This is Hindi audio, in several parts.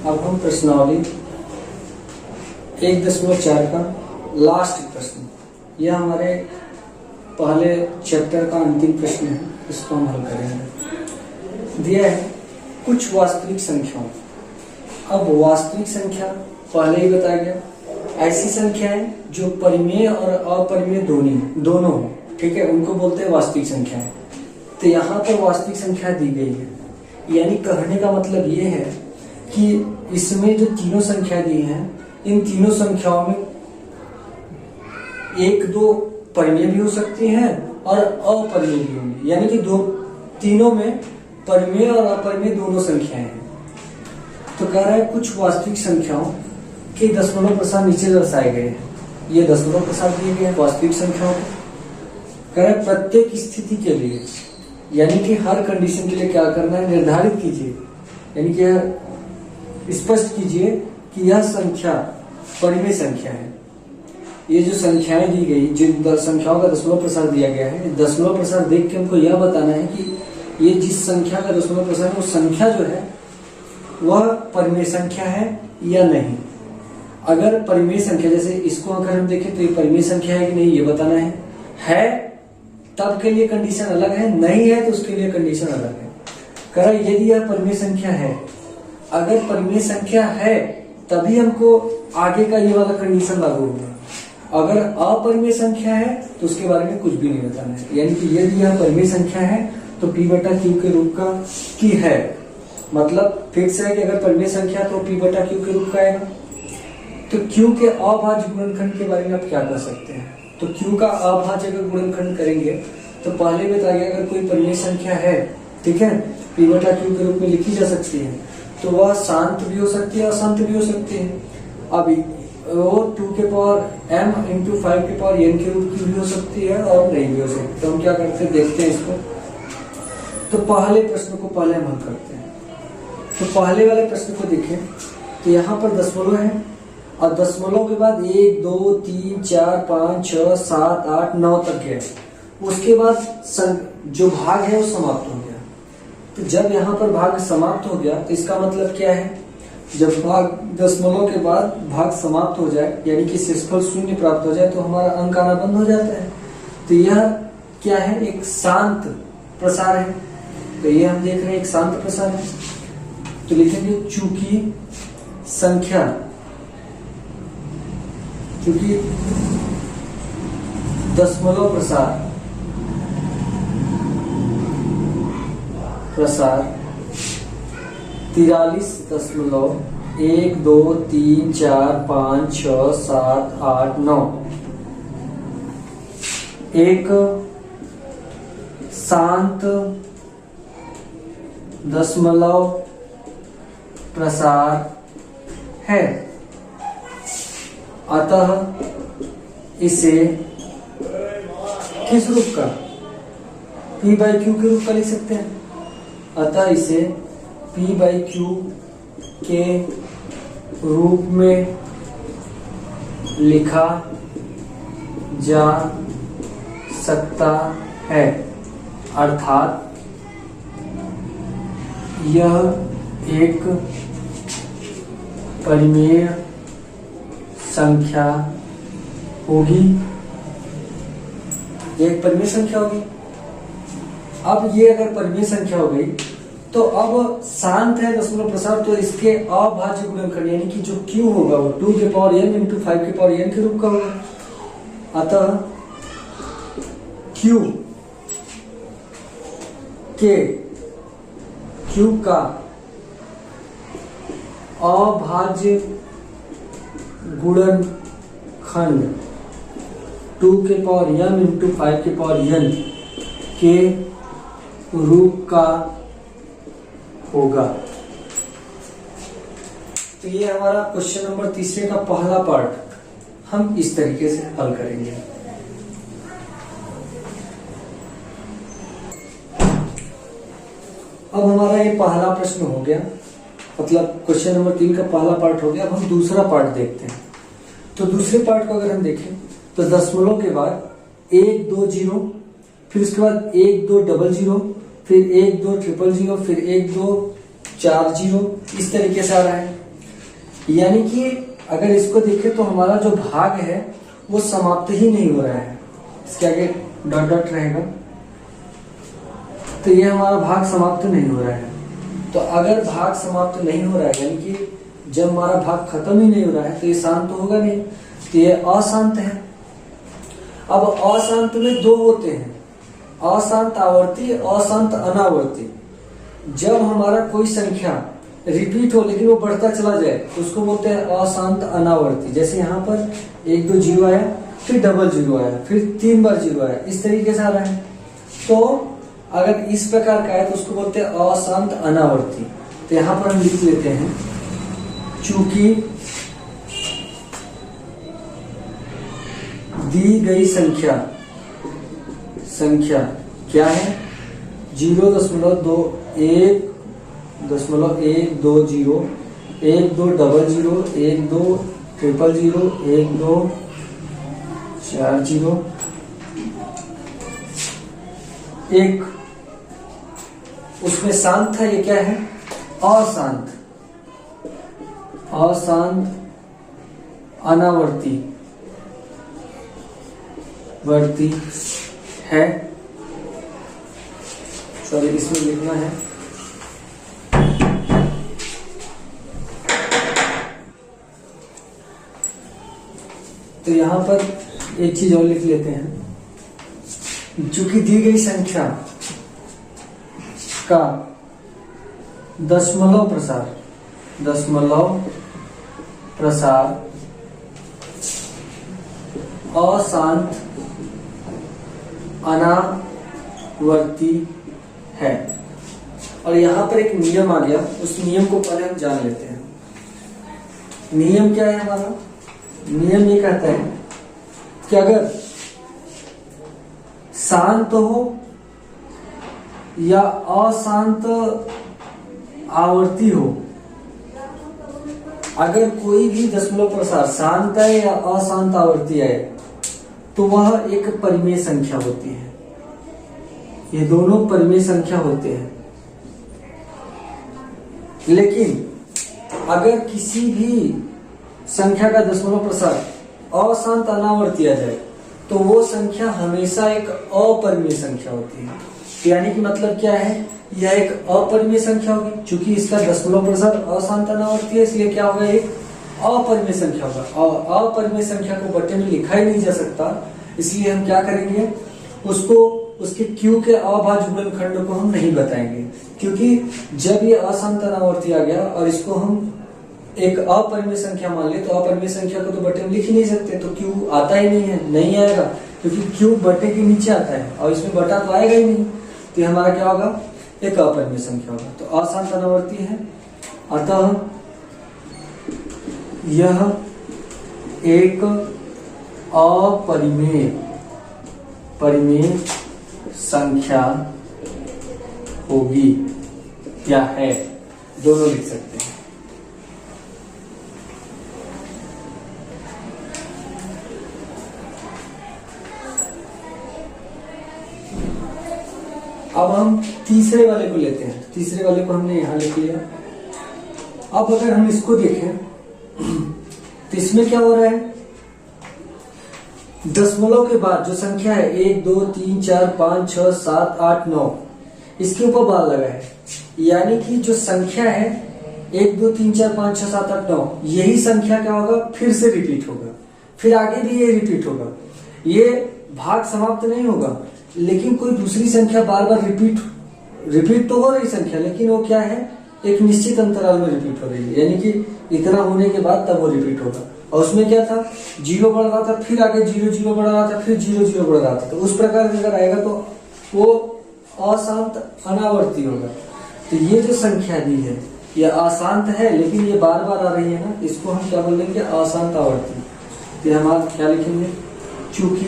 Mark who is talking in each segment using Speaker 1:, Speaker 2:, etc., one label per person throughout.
Speaker 1: अब हम प्रश्नावली 1.4 का लास्ट प्रश्न, यह हमारे पहले चैप्टर का अंतिम प्रश्न है, इसको हम हल करेंगे। दिया है कुछ वास्तविक संख्याओं। अब वास्तविक संख्या पहले ही बताया गया, ऐसी संख्या है जो परिमेय और अपरिमेय दोनों हो, ठीक है, उनको बोलते हैं वास्तविक संख्याएं। तो यहाँ पर वास्तविक संख्या दी गई है, यानी कहने का मतलब ये है कि इसमें जो तीनों संख्या दी हैं, इन तीनों संख्याओं में एक दो परिमेय भी हो सकती हैं और अपरिमेय भी होंगी, यानी कि तीनों में परिमेय और अपरिमेय दोनों संख्याएं हैं। तो कह रहा है कुछ वास्तविक संख्याओं के दशमलव प्रसार नीचे दर्शाए गए हैं। ये दशमलव प्रसार दिए गए हैं वास्तविक संख्याओं को। कह रहा है प्रत्येक स्थिति के लिए, यानी कि हर कंडीशन के लिए क्या करना है, निर्धारित कीजिए, यानी कि स्पष्ट कीजिए कि यह संख्या परिमेय संख्या है। ये जो संख्याएं दी गई, जिन संख्याओं का दशमलव प्रसार दिया गया है, दशमलव प्रसार देख के हमको यह बताना है कि ये जिस संख्या का दशमलव प्रसार है, वो संख्या जो है वह परिमेय संख्या है या नहीं। अगर परिमेय संख्या, जैसे इसको अगर हम देखें तो ये परिमेय संख्या है कि नहीं, ये बताना है तब के लिए कंडीशन अलग है, नहीं है तो उसके लिए कंडीशन अलग है। कह रहा यदि यह परिमेय संख्या है, अगर परिमेय संख्या है तभी हमको आगे का ये वाला कंडीशन लागू होगा। अगर अपरिमेय संख्या है तो उसके बारे में कुछ भी नहीं बताना है, यानी कि यदि यह परिमेय संख्या है तो P/Q के रूप का की है, मतलब फिक्स है कि अगर परिमेय संख्या तो P/Q के रूप का आएगा। तो Q के अभाज्य गुणनखंड के बारे में आप क्या कर सकते हैं, तो Q का अभाज्य अगर गुणनखंड करेंगे तो पहले बताइए, अगर कोई परिमेय संख्या है, ठीक है, P/Q के रूप में लिखी जा सकती है, तो वह शांत भी हो सकती है, अशांत भी हो सकती है। अभी वो 2 के पावर m × 5 के पावर n के रूप की भी हो सकती है और नहीं भी हो सकती। तो हम क्या करते हैं, देखते हैं इसको। तो पहले प्रश्न को पहले हम हल करते हैं। तो पहले वाले प्रश्न को देखें तो यहाँ पर दशमलव है और दशमलव के बाद 1 2 3 4 5 6 7 8 9 तक गया, उसके बाद जो भाग है वो समाप्त हो गया। तो जब यहाँ पर भाग समाप्त हो गया तो इसका मतलब क्या है, जब भाग दशमलव के बाद भाग समाप्त हो जाए, यानी कि शेषफल 0 प्राप्त हो जाए, तो हमारा अंक आना बंद हो जाता है। तो यह क्या है, एक शांत प्रसार है। तो ये हम देख रहे हैं एक शांत प्रसार है। तो लिखेंगे चूंकि दशमलव प्रसार 43.1 2 3 4 5 6 7 8 9 एक शांत दशमलव प्रसार है, अतः इसे किस रूप का, P/Q के रूप का लिख सकते हैं। अतः इसे P/Q के रूप में लिखा जा सकता है, अर्थात यह एक परिमेय संख्या होगी, एक परिमेय संख्या होगी। अब ये अगर परिमेय संख्या हो गई तो अब शांत है दशमलव प्रसार, तो इसके अभाज्य गुणनखंड यानी कि जो Q होगा वो 2 के पावर m × 5 के पावर n के रूप का होगा। अतः Q का अभाज्य गुणनखंड 2 के पावर m × 5 के पावर n के रूप का होगा। तो ये हमारा क्वेश्चन नंबर 3 का पहला पार्ट हम इस तरीके से हल करेंगे। अब हमारा ये पहला प्रश्न हो गया, मतलब क्वेश्चन नंबर 3 का पहला पार्ट हो गया। अब हम दूसरा पार्ट देखते हैं। तो दूसरे पार्ट को अगर हम देखें तो दशमलव के बाद 1 2 0, फिर उसके बाद 1 2 00, फिर 1 2 000, फिर 1 2 4 0, इस तरीके से आ रहा है। यानी कि अगर इसको देखें तो हमारा जो भाग है वो समाप्त ही नहीं हो रहा है, इसके आगे डॉट डॉट रहेगा, तो ये हमारा भाग समाप्त नहीं हो रहा है। तो अगर भाग समाप्त नहीं हो रहा है यानी कि जब हमारा भाग खत्म ही नहीं हो रहा है तो ये शांत तो होगा नहीं, तो ये अशांत है। अब अशांत में दो होते हैं, अशांत आवर्ती, अशांत अनावर्ती। जब हमारा कोई संख्या रिपीट हो लेकिन वो बढ़ता चला जाए तो उसको बोलते हैं अशांत अनावर्ती। जैसे यहाँ पर 1 2 0 आया, फिर डबल 0 आया, फिर 3 बार 0 आया, इस तरीके से आ रहा है। तो अगर इस प्रकार का है तो उसको बोलते हैं अशांत अनावर्ती। तो यहाँ पर हम लिख लेते हैं, चूंकि दी गई संख्या क्या है 0.21 1.120 1 2 डबल 0 1 2 ट्रिपल 0 1 2 4 0 1, उसमें शांत था, ये क्या है अशांत अनावर्ती वर्ती है। सॉरी, इसमें लिखना है तो यहां पर एक चीज और लिख लेते हैं, चूंकि दी गई संख्या का दशमलव प्रसार अशांत अनावर्ती है। और यहां पर एक नियम आ गया, उस नियम को पहले हम जान लेते हैं। नियम क्या है हमारा? नियम ये कहता है कि अगर शांत हो या अशांत आवर्ती हो, अगर कोई भी दशमलव प्रसार शांत है या अशांत आवर्ती है तो वह एक परिमेय संख्या होती है। ये दोनों परिमेय संख्या होते हैं। लेकिन अगर किसी भी संख्या का दशमलव प्रसार अशांत अनावर्ती आ जाए तो वो संख्या हमेशा एक अपरिमेय संख्या होती है। यानी कि मतलब क्या है, यह एक अपरिमेय संख्या होगी। चूंकि इसका दशमलव प्रसार अशांत अनावर्ती है इसलिए क्या होगा, एक अपरिमेय संख्या होगा। और अपरिमेय संख्या को बट्टे में लिखा ही नहीं जा सकता, इसलिए हम क्या करेंगे, उसको उसके क्यू के अभाज्य गुणनखंड को हम नहीं बताएंगे। क्योंकि जब ये अशांत अनावर्ती आ गया और इसको हम एक अपरिमेय संख्या मान ले तो अपरिमेय संख्या को तो बट्टे में लिख ही नहीं सकते, तो क्यू आता ही नहीं है, नहीं आएगा, क्योंकि क्यू बट्टे के नीचे आता है और इसमें बटा तो आएगा ही नहीं। तो ये हमारा क्या होगा, एक अपरिमेय संख्या होगा। तो अशांत अनावर्ती है, अतः यह एक परिमेय संख्या होगी या है, दोनों लिख सकते हैं। अब हम तीसरे वाले को लेते हैं। तीसरे वाले को हमने यहां लिख लिया। अब अगर हम इसको देखें तो इसमें क्या हो रहा है, दशमलव के बाद जो संख्या है 1 2 3 4 5 6 7 8 9, इसके ऊपर बार लगा है। यानी कि जो संख्या है 1 2 3 4 5 6 7 8 9, यही संख्या क्या होगा, फिर से रिपीट होगा, फिर आगे भी ये रिपीट होगा। ये भाग समाप्त नहीं होगा, लेकिन कोई दूसरी संख्या बार बार रिपीट तो हो रही संख्या, लेकिन वो क्या है, एक निश्चित अंतराल में रिपीट हो रही है। यानी कि इतना होने के बाद तब वो रिपीट होगा। और उसमें क्या था, 0 बढ़ रहा था, फिर आगे 0 0 बढ़ रहा था, फिर 0 0 बढ़ रहा था। तो उस प्रकार से अगर आएगा तो वो अशांत अनावर्ती होगा। तो ये जो संख्या दी है ये अशांत है, लेकिन ये बार बार आ रही है ना, इसको हम क्या बोलेंगे, अशांत आवर्ती। तो हम आप क्या लिखेंगे, चूंकि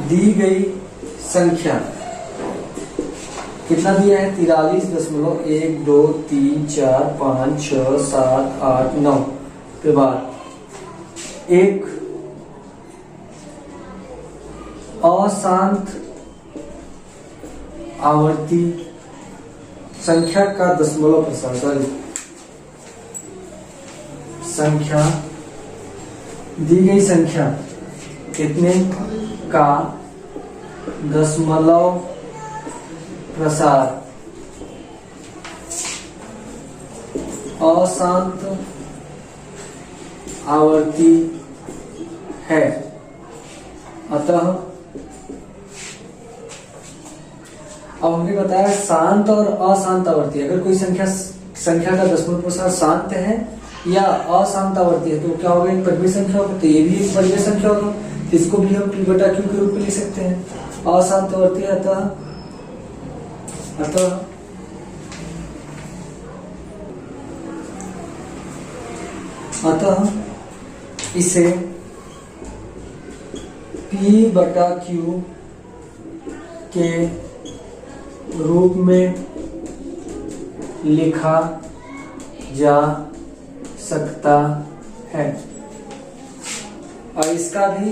Speaker 1: दी गई संख्या कितना दिया है, 43.1 2 3 4 5 6 7 8 9 के बाद एक अशांत आवर्ती संख्या का दशमलव प्रसार, सॉरी संख्या, दी गई संख्या कितने का दशमलव प्रसार अशांत आवर्ती है, अतः अब हमने बताया शांत और अशांत आवर्ती। अगर कोई संख्या का दशमलव प्रसार शांत है या अशांत आवर्ती है तो क्या होगा, एक परिमेय संख्या होगा, तो ये भी एक परिमेय संख्या होगा, तो इसको भी हम P बटा Q के रूप में लिख सकते हैं। अशांत आवर्ती है, अतः इसे P बटा Q के रूप में लिखा जा सकता है। और इसका भी,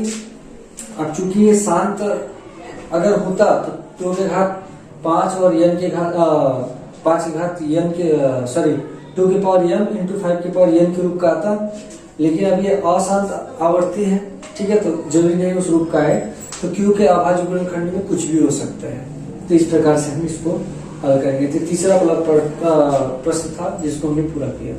Speaker 1: अब चूंकि ये शांत अगर होता तो 2 के घात 5 और n के घात 5 के घात n के 2 के पावर m इंटू 5 के पावर n के रूप का आता, लेकिन अब ये अशांत आवर्ती है, ठीक है, तो जरूरी नहीं उस रूप का है, तो Q के अभाज्य गुणनखंड में कुछ भी हो सकता है। तो इस प्रकार से हम इसको हल करेंगे। तो तीसरा वाला प्रश्न था जिसको हमने पूरा किया।